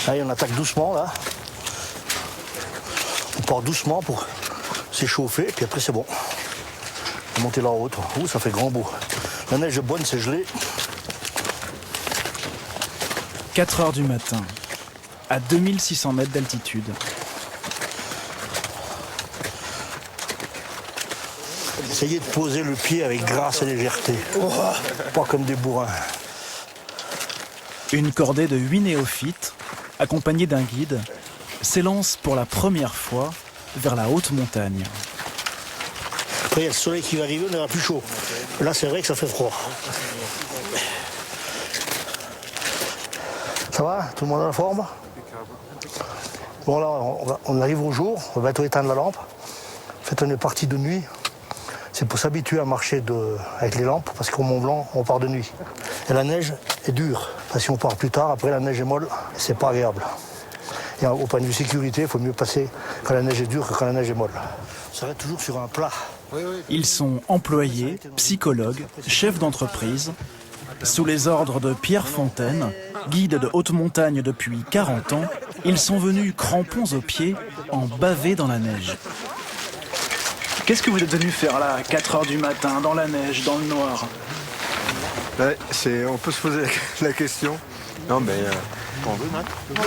Allez, on attaque doucement là. On part doucement pour s'échauffer, puis après c'est bon. On va monter là en haut. Ouh, ça fait grand beau. La neige est bonne, c'est gelé. 4 heures du matin, à 2600 mètres d'altitude. Essayez de poser le pied avec grâce et légèreté. Oh, pas comme des bourrins. Une cordée de 8 néophytes, accompagnés d'un guide, s'élance pour la première fois vers la haute montagne. Après, il y a le soleil qui va arriver, on aura plus chaud. Là, c'est vrai que ça fait froid. Ça va? Tout le monde a la forme? Bon, là, on arrive au jour, on va bientôt éteindre la lampe. En fait, on est parti de nuit. C'est pour s'habituer à marcher avec les lampes, parce qu'au Mont Blanc, on part de nuit. Et la neige est dure. Parce que si on part plus tard, après la neige est molle, c'est pas agréable. Et au point de vue sécurité, il faut mieux passer quand la neige est dure que quand la neige est molle. On s'arrête toujours sur un plat. Ils sont employés, psychologues, chefs d'entreprise. Sous les ordres de Pierre Fontaine, guide de haute montagne depuis 40 ans, ils sont venus crampons aux pieds, embavés dans la neige. Qu'est-ce que vous êtes venu faire là, à 4 heures du matin, dans la neige, dans le noir? Ouais, on peut se poser la question. Non, mais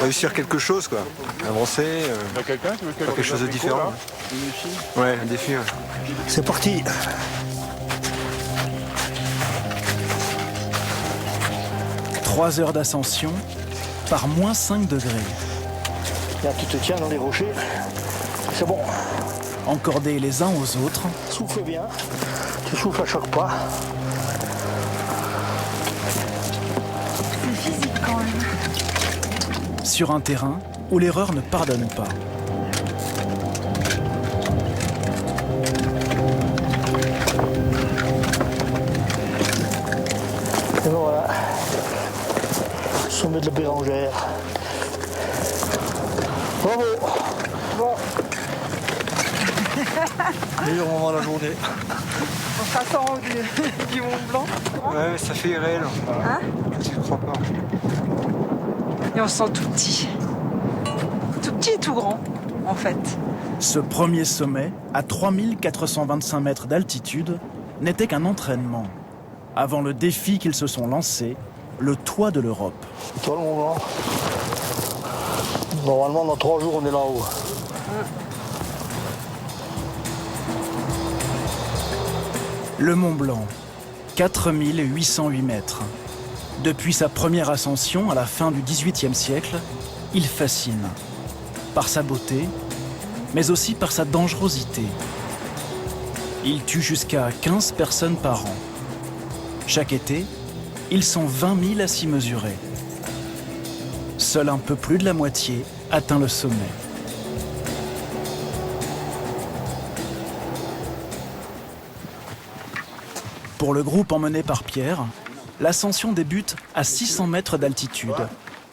réussir quelque chose, quoi. Avancer, faire quelque chose de différent. Ouais, un défi. Ouais. C'est parti. Trois heures d'ascension par moins 5 degrés. Là, tu te tiens dans les rochers. C'est bon. Encordés les uns aux autres. Souffle bien. Tu souffles à chaque pas. C'est physique quand même. Sur un terrain où l'erreur ne pardonne pas. Et voilà. Sommet de la Bérengère. Bravo. Bon. Meilleur moment de la journée. On s'attend en haut du Mont Blanc. Ouais, mais ça fait irréel. Hein? Je ne crois pas. Et on se sent tout petit. Tout petit et tout grand, en fait. Ce premier sommet, à 3425 mètres d'altitude, n'était qu'un entraînement. Avant le défi qu'ils se sont lancés, le toit de l'Europe. Toi, le Mont Blanc. Normalement, dans 3 jours, on est là-haut. Le Mont Blanc, 4808 mètres. Depuis sa première ascension à la fin du XVIIIe siècle, il fascine. Par sa beauté, mais aussi par sa dangerosité. Il tue jusqu'à 15 personnes par an. Chaque été, ils sont 20 000 à s'y mesurer. Seul un peu plus de la moitié atteint le sommet. Pour le groupe emmené par Pierre, l'ascension débute à 600 mètres d'altitude,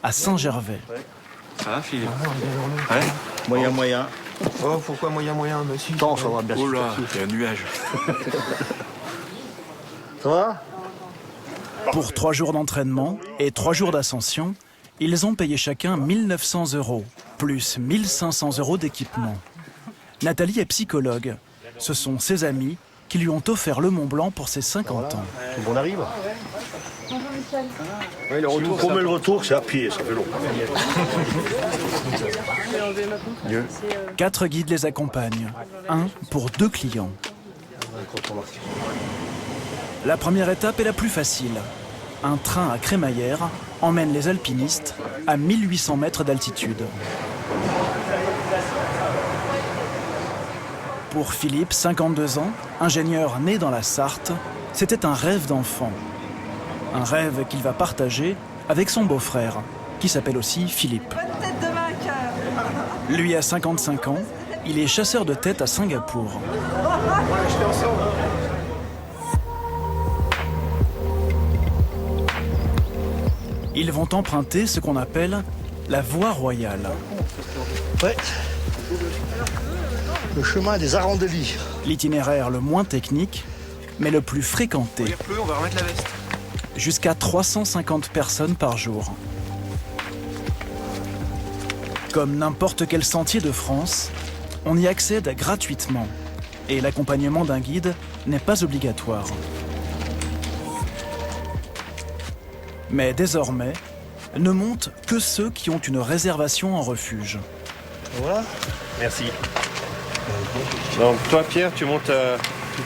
à Saint-Gervais. Ça va, Philippe? Ouais. Moyen. Oh, pourquoi moyen, monsieur? Non, ça va bien. Oh là, il y a un nuage. Ça va? Pour 3 jours d'entraînement et 3 jours d'ascension, ils ont payé chacun 1 900 €, plus 1 500 € d'équipement. Nathalie est psychologue. Ce sont ses amis qui lui ont offert le Mont Blanc pour ses 50 ans. On arrive. Bonjour Michel. Ouais, le Je vous promets le retour, c'est à pied, ça fait long. 4 guides les accompagnent, un pour 2 clients. La première étape est la plus facile. Un train à crémaillère emmène les alpinistes à 1800 mètres d'altitude. Pour Philippe, 52 ans, ingénieur né dans la Sarthe, c'était un rêve d'enfant. Un rêve qu'il va partager avec son beau-frère, qui s'appelle aussi Philippe. Bonne tête de vainqueur. Lui a 55 ans, il est chasseur de tête à Singapour. Ils vont emprunter ce qu'on appelle la voie royale. Ouais. Le chemin des Arandelis. L'itinéraire le moins technique, mais le plus fréquenté. Il pleut, on va remettre la veste. Jusqu'à 350 personnes par jour. Comme n'importe quel sentier de France, on y accède gratuitement et l'accompagnement d'un guide n'est pas obligatoire. Mais désormais, ne montent que ceux qui ont une réservation en refuge. Voilà. Merci. Donc toi Pierre, tu montes,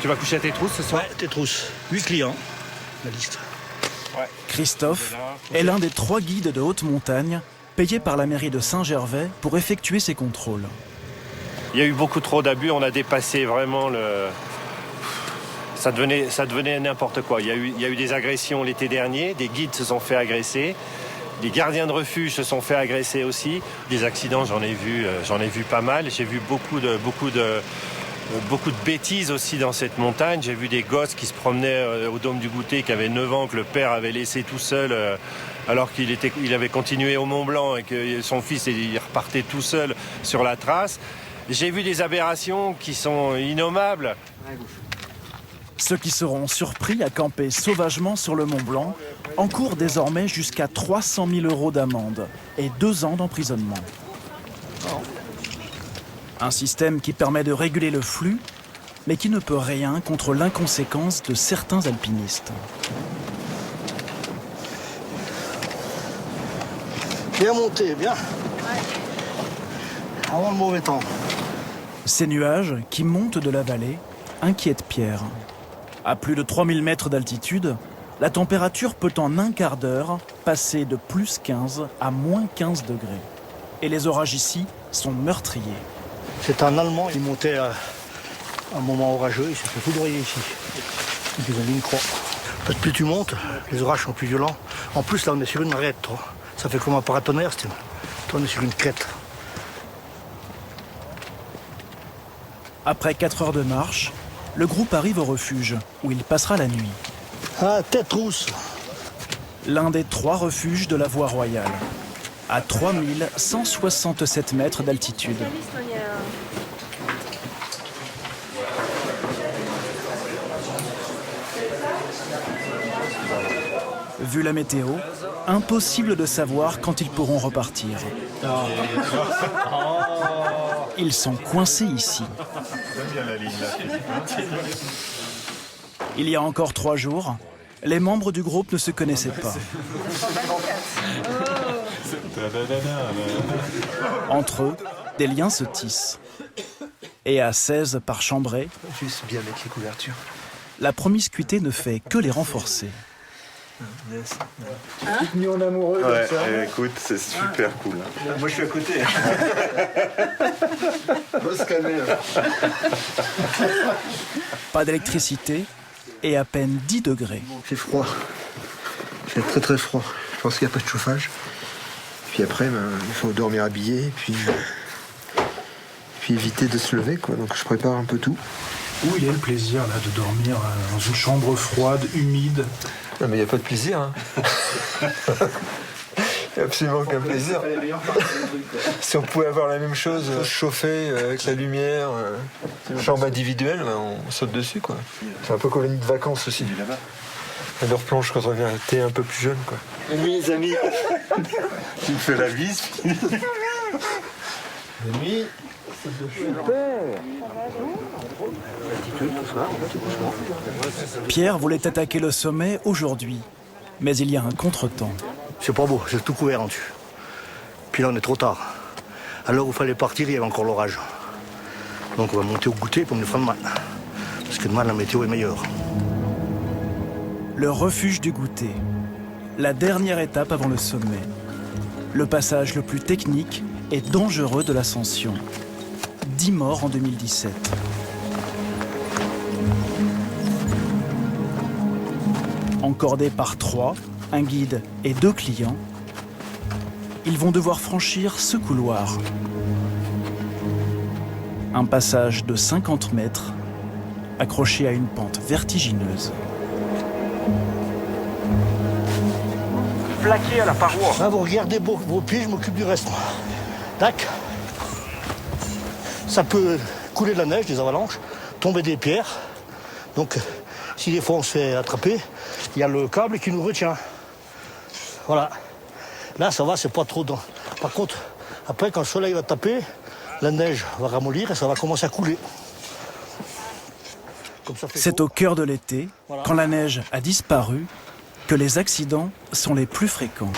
tu vas coucher à tes trousses ce soir? Ouais, tes trousses. 8 clients, la liste. Christophe est l'un des 3 guides de haute montagne payés par la mairie de Saint-Gervais pour effectuer ces contrôles. Il y a eu beaucoup trop d'abus, on a dépassé vraiment le... Ça devenait n'importe quoi. Il y a eu des agressions l'été dernier, des guides se sont fait agresser, des gardiens de refuge se sont fait agresser aussi. Des accidents, j'en ai vu pas mal. J'ai vu beaucoup de bêtises aussi dans cette montagne. J'ai vu des gosses qui se promenaient au Dôme du Goûter, qui avaient 9 ans, que le père avait laissé tout seul, alors qu'il avait continué au Mont Blanc et que son fils il repartait tout seul sur la trace. J'ai vu des aberrations qui sont innommables. Ceux qui seront surpris à camper sauvagement sur le Mont Blanc encourent désormais jusqu'à 300 000 € d'amende et 2 ans d'emprisonnement. Un système qui permet de réguler le flux, mais qui ne peut rien contre l'inconséquence de certains alpinistes. Bien monté, bien. Avant le mauvais temps. Ces nuages qui montent de la vallée inquiètent Pierre. À plus de 3000 mètres d'altitude, la température peut en un quart d'heure passer de plus 15 à moins 15 degrés. Et les orages ici sont meurtriers. C'est un Allemand, il montait à un moment orageux, il s'est fait foudroyer ici. Ils ont mis une croix. En fait, plus tu montes, les orages sont plus violents. En plus, là, on est sur une arête, toi. Ça fait comme un paratonnerre, toi, on est sur une crête. Après 4 heures de marche, le groupe arrive au refuge, où il passera la nuit. Ah, tête rousse. L'un des 3 refuges de la voie royale, à 3167 mètres d'altitude. Vu la météo, impossible de savoir quand ils pourront repartir. Ils sont coincés ici. Il y a encore 3 jours, les membres du groupe ne se connaissaient pas. Entre eux, des liens se tissent. Et à 16 par chambrée, Juste bien avec les couvertures. la promiscuité ne fait que les renforcer. Mignon amoureux Ouais, écoute, c'est super cool. Moi je suis à côté. On va se calmer. Pas d'électricité et à peine 10 degrés. C'est froid. C'est très très froid. Je pense qu'il n'y a pas de chauffage. Puis après, il faut dormir habillé. Puis éviter de se lever, quoi. Donc je prépare un peu tout. Où il est le plaisir là de dormir dans une chambre froide, humide? Non mais il n'y a pas de plaisir. Hein. Il n'y a absolument aucun plaisir. Si on pouvait avoir la même chose, chauffer avec la lumière, chambre individuelle, on saute dessus, quoi. C'est un peu colonie de vacances aussi. On leur planche quand on était un peu plus jeune, quoi. Oui, les amis. Tu me fais la bise. Nuit. Pierre voulait attaquer le sommet aujourd'hui, mais il y a un contretemps. C'est pas beau, c'est tout couvert en dessus. Puis là, on est trop tard. À l'heure où il fallait partir, il y avait encore l'orage. Donc on va monter au goûter pour me faire mal. Parce que demain, la météo est meilleure. Le refuge du goûter. La dernière étape avant le sommet. Le passage le plus technique et dangereux de l'ascension. 10 morts en 2017. Encordés par 3, un guide et 2 clients, ils vont devoir franchir ce couloir. Un passage de 50 mètres, accroché à une pente vertigineuse. Plaqué à la paroi. Là, vous regardez vos pieds, je m'occupe du reste. Tac. Ça peut couler de la neige, des avalanches, tomber des pierres. Donc, si des fois on se fait attraper, il y a le câble qui nous retient. Voilà. Là, ça va, c'est pas trop... Par contre, Après, quand le soleil va taper, la neige va ramollir et ça va commencer à couler. Comme ça fait C'est chaud. au cœur de l'été, quand la neige a disparu, que les accidents sont les plus fréquents.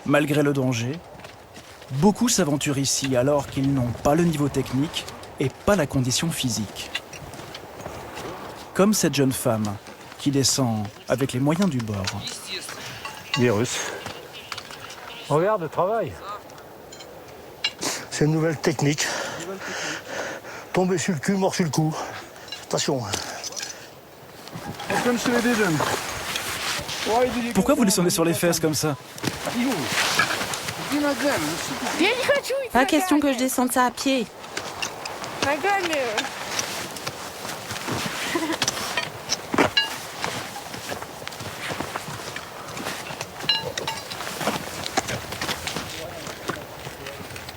Malgré le danger, beaucoup s'aventurent ici alors qu'ils n'ont pas le niveau technique et pas la condition physique. Comme cette jeune femme qui descend avec les moyens du bord. Virus. Regarde le travail. C'est une nouvelle technique. Tomber sur le cul, mort sur le cou. Attention. Pourquoi vous descendez sur les fesses comme ça? Pas question que je descende ça à pied.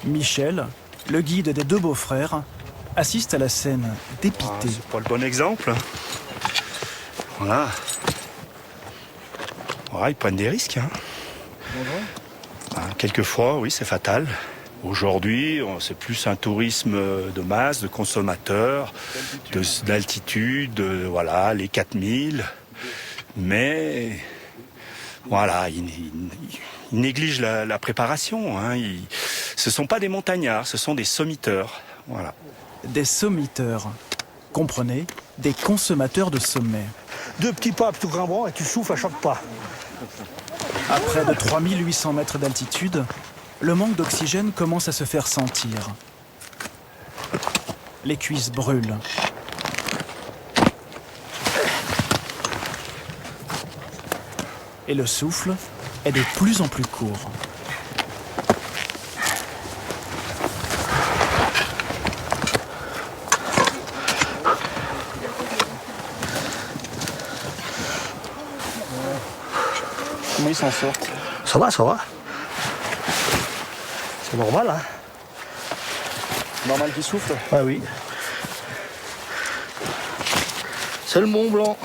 Michel, le guide des deux beaux-frères, assiste à la scène dépité. C'est pas le bon exemple. Voilà. Ils prennent des risques. Hein. Quelquefois, oui, c'est fatal. Aujourd'hui, c'est plus un tourisme de masse, de consommateurs, d'altitude, voilà, les 4000. Mais voilà, ils négligent la préparation. Hein. Ce ne sont pas des montagnards, ce sont des sommiteurs. Voilà. Des sommiteurs. Comprenez, des consommateurs de sommet. 2 petits pas tout grand bond et tu souffles à chaque pas. À près de 3800 mètres d'altitude, le manque d'oxygène commence à se faire sentir. Les cuisses brûlent. Et le souffle est de plus en plus court. Comment ils s'en sortent? Ça va, ça va. C'est normal, hein. Normal qu'ils soufflent? Ah oui. C'est le Mont Blanc.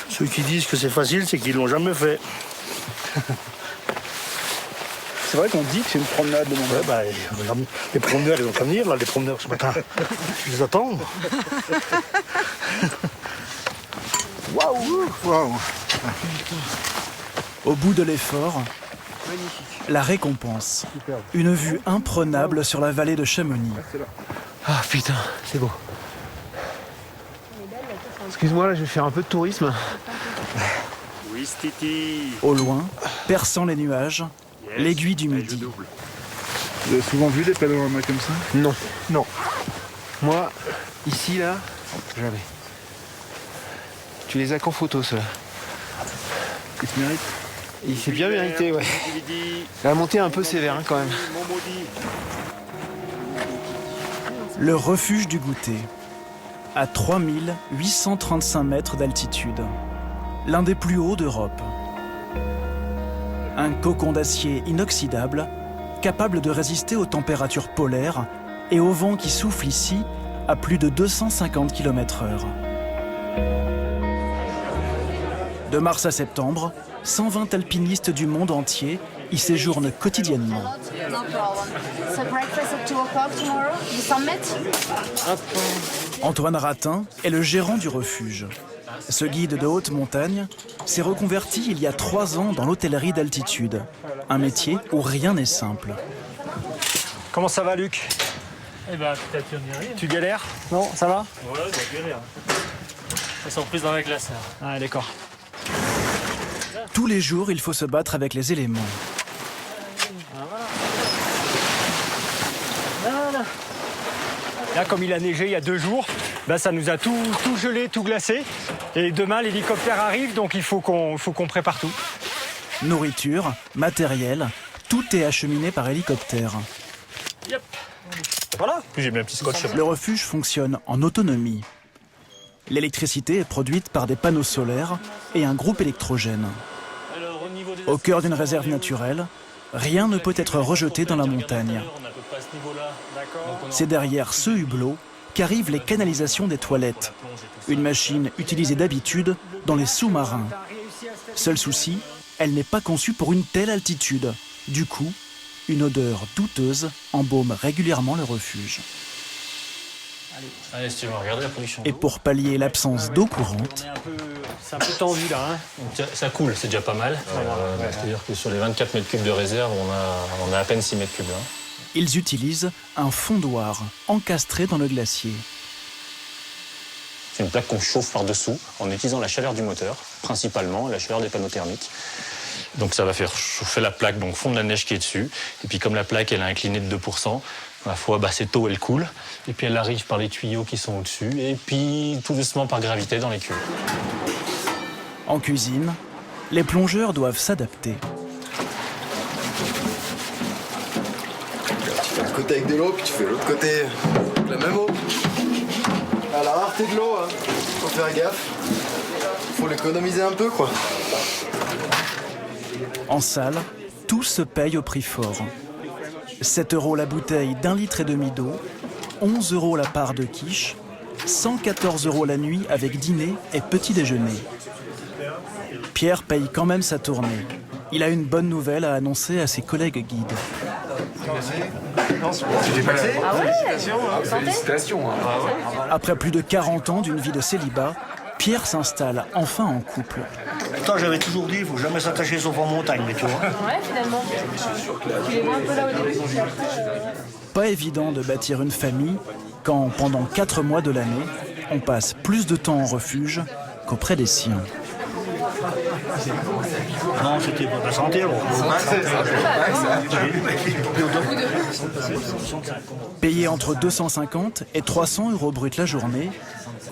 Ceux qui disent que c'est facile, c'est qu'ils l'ont jamais fait. C'est vrai qu'on dit que c'est une promenade le Mont Blanc. Ouais, les promeneurs, ils ont qu'à venir, là, les promeneurs ce matin. Je les attends. Waouh! Au bout de l'effort, la récompense. Une vue imprenable sur la vallée de Chamonix. Ah putain, c'est beau. Excuse-moi, là je vais faire un peu de tourisme. Oui, Titi. Au loin, perçant les nuages, l'aiguille du Midi. Vous avez souvent vu des panoramas comme ça? Non. Non. Moi, ici, là, jamais. Tu les as qu'en photo, ceux-là. Ils se méritent? Il s'est bien mérité, ouais. La montée est un peu sévère, hein, quand même. Le refuge du goûter, à 3835 mètres d'altitude, l'un des plus hauts d'Europe. Un cocon d'acier inoxydable, capable de résister aux températures polaires et au vent qui souffle ici à plus de 250 km/h. De mars à septembre, 120 alpinistes du monde entier y séjournent quotidiennement. Antoine Ratin est le gérant du refuge. Ce guide de haute montagne s'est reconverti il y a 3 ans dans l'hôtellerie d'altitude, un métier où rien n'est simple. Comment ça va, Luc? Eh ben, peut-être on y arrive. Tu galères? Non, ça va? Ouais, bah, galère. Elles sont prises dans la glace. Ah, d'accord. Tous les jours, il faut se battre avec les éléments. Là, comme il a neigé il y a 2 jours, bah, ça nous a tout gelé, tout glacé. Et demain, l'hélicoptère arrive, donc il faut qu'on prépare tout. Nourriture, matériel, tout est acheminé par hélicoptère. Yep. Voilà. Puis j'ai mis un petit scotch. Le refuge fonctionne en autonomie. L'électricité est produite par des panneaux solaires et un groupe électrogène. Alors, au niveau des Au cœur d'une réserve naturelle, rien ne peut être rejeté dans la montagne. on est à peu près à ce niveau-là. C'est derrière ce hublot qu'arrivent les canalisations des toilettes. Une machine utilisée d'habitude dans les sous-marins. Seul souci, elle n'est pas conçue pour une telle altitude. Du coup, une odeur douteuse embaume régulièrement le refuge. Allez, si tu veux regarder la production. Et pour pallier l'absence d'eau courante, C'est un peu tendu là. Hein. Donc, ça coule, c'est déjà pas mal. C'est-à-dire que sur les 24 mètres cubes de réserve, on a à peine 6 mètres cubes. Hein. ils utilisent un fondoir encastré dans le glacier. C'est une plaque qu'on chauffe par-dessous en utilisant la chaleur du moteur, principalement la chaleur des panneaux thermiques. Donc ça va faire chauffer la plaque, donc fondre la neige qui est dessus. Et puis comme la plaque elle est inclinée de 2%, à la fois cette eau elle coule, et puis elle arrive par les tuyaux qui sont au-dessus, et puis tout doucement par gravité dans les cuves. En cuisine, les plongeurs doivent s'adapter. Tu fais un côté avec de l'eau, puis tu fais l'autre côté avec la même eau. À la rareté de l'eau, hein. Faut faire gaffe. Faut l'économiser un peu, quoi. En salle, tout se paye au prix fort. 7 € la bouteille d'1,5 litre d'eau, 11 € la part de quiche, 114 € la nuit avec dîner et petit déjeuner. Pierre paye quand même sa tournée. Il a une bonne nouvelle à annoncer à ses collègues guides. Félicitations. Après plus de 40 ans d'une vie de célibat, Pierre s'installe enfin en couple. Toi, j'avais toujours dit, il ne faut jamais s'attacher sauf en montagne, mais tu vois. Ouais, finalement. Tu les vois un peu là au début. Pas évident de bâtir une famille quand, pendant 4 mois de l'année, on passe plus de temps en refuge qu'auprès des siens. Non, c'était pour la santé, alors. Payés entre 250 et 300 € brut la journée,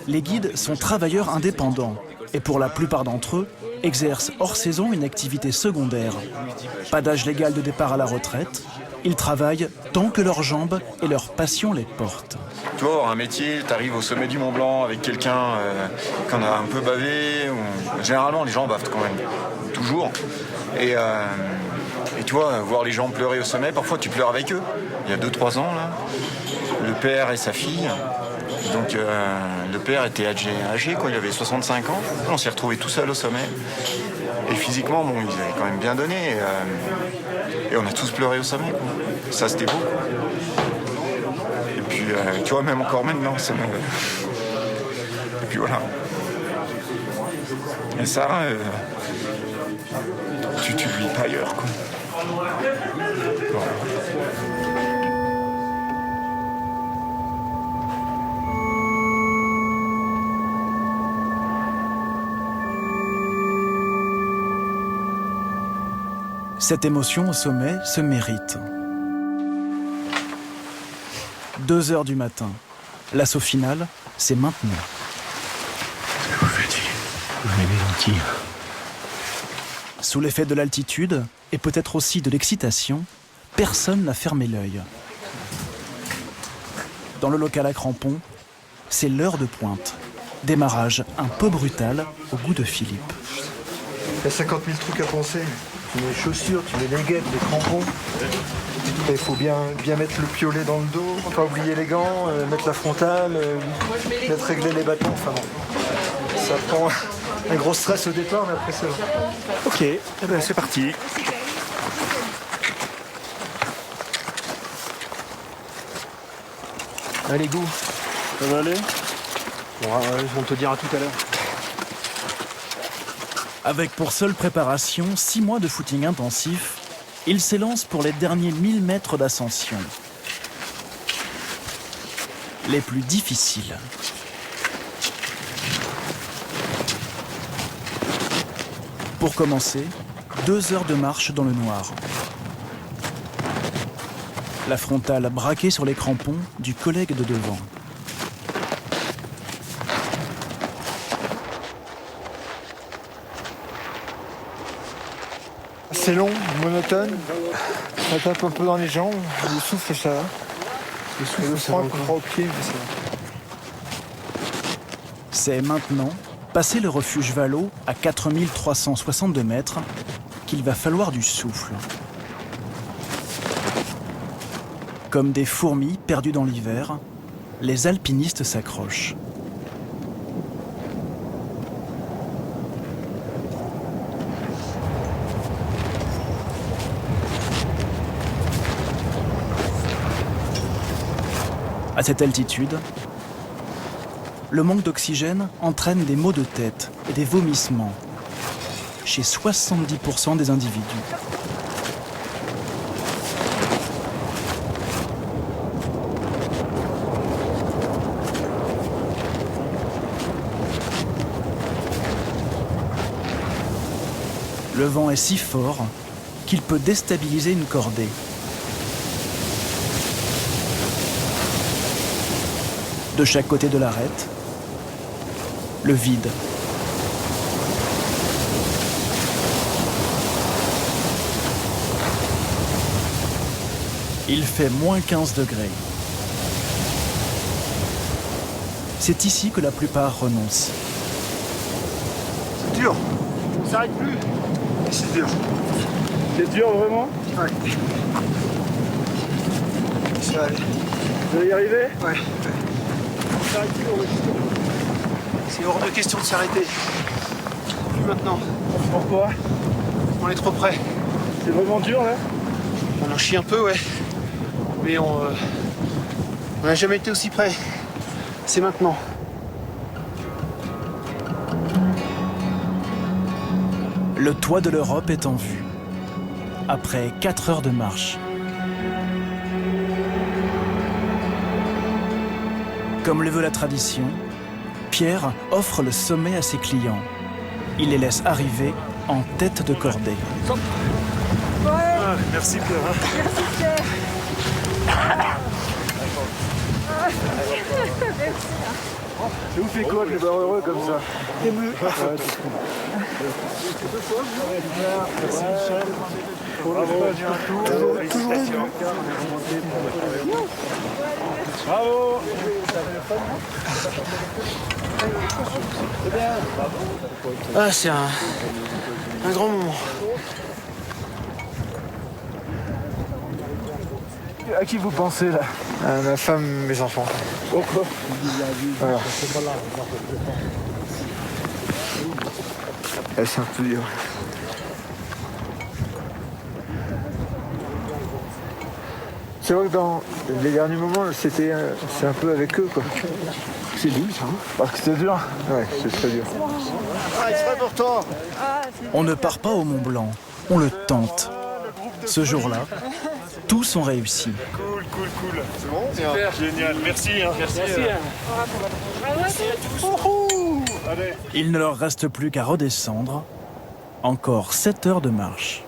les guides sont travailleurs indépendants et pour la plupart d'entre eux, exercent hors saison une activité secondaire. Pas d'âge légal de départ à la retraite, ils travaillent tant que leurs jambes et leur passion les portent. Tu vois, un métier, tu arrives au sommet du Mont Blanc avec quelqu'un qu'on a un peu bavé. Généralement, les gens bavent quand même, toujours. Et tu vois, voir les gens pleurer au sommet, parfois tu pleures avec eux. Il y a 2-3 ans, là, le père et sa fille. Donc le père était âgé, quoi, il avait 65 ans. On s'est retrouvés tout seul au sommet. Et physiquement, bon, ils avaient quand même bien donné. Et on a tous pleuré au sommet, quoi. Ça, c'était beau. Et puis, tu vois, même encore maintenant, ça me... Et puis voilà. Et ça, tu le vis pas ailleurs, quoi. Voilà. Cette émotion au sommet se mérite. 2 heures du matin. L'assaut final, c'est maintenant. Sous l'effet de l'altitude, et peut-être aussi de l'excitation, personne n'a fermé l'œil. Dans le local à crampons, c'est l'heure de pointe. Démarrage un peu brutal au goût de Philippe. Il y a 50 000 trucs à penser. Tu mets les chaussures, tu mets les guêpes, les crampons. Il faut bien mettre le piolet dans le dos, pas oublier les gants, mettre la frontale, régler les bâtons. Enfin bon, ça prend un gros stress au départ, mais après ça va. Ok, eh ben, c'est parti. Allez, go. Ça va aller? Bon, on te dira tout à l'heure. Avec pour seule préparation 6 mois de footing intensif, il s'élance pour les derniers 1000 mètres d'ascension. Les plus difficiles. Pour commencer, 2 heures de marche dans le noir. La frontale braquée sur les crampons du collègue de devant. C'est long, monotone, ça tape un peu dans les jambes, le souffle ça va. Le souffle froid qu'on prend au pied, mais ça va. C'est maintenant, passé le refuge Vallot à 4362 mètres, qu'il va falloir du souffle. Comme des fourmis perdues dans l'hiver, les alpinistes s'accrochent. À cette altitude, le manque d'oxygène entraîne des maux de tête et des vomissements chez 70% des individus. Le vent est si fort qu'il peut déstabiliser une cordée. De chaque côté de l'arête, le vide. Il fait moins 15 degrés. C'est ici que la plupart renoncent. C'est dur. On ne s'arrête plus. C'est dur. C'est dur vraiment? Ouais. Ça va aller. Vous allez y arriver? Ouais. C'est hors de question de s'arrêter. Plus maintenant. Pourquoi? On est trop près. C'est vraiment dur là? On en chie un peu, ouais. Mais on n'a jamais été aussi près. C'est maintenant. Le toit de l'Europe est en vue. Après 4 heures de marche. Comme le veut la tradition, Pierre offre le sommet à ses clients. Il les laisse arriver en tête de cordée. Ah, merci Pierre. Merci Pierre. Ça vous fait quoi de les voir heureux comme ça? Ému. Merci Michel. Toujours ému. Bravo. Ah, c'est un grand moment. À qui vous pensez là? À ma femme, mes enfants. Pourquoi? Voilà. C'est un peu dur. C'est vrai que dans les derniers moments, c'est un peu avec eux, quoi. C'est dur, ça. Parce que c'est dur? Ouais, c'est très dur. Ah, c'est pas pour toi. On ne part pas au Mont Blanc, on le tente. Ce jour-là, tous ont réussi. Cool. C'est bon? Super. Génial. Merci. Merci. Il ne leur reste plus qu'à redescendre. Encore 7 heures de marche.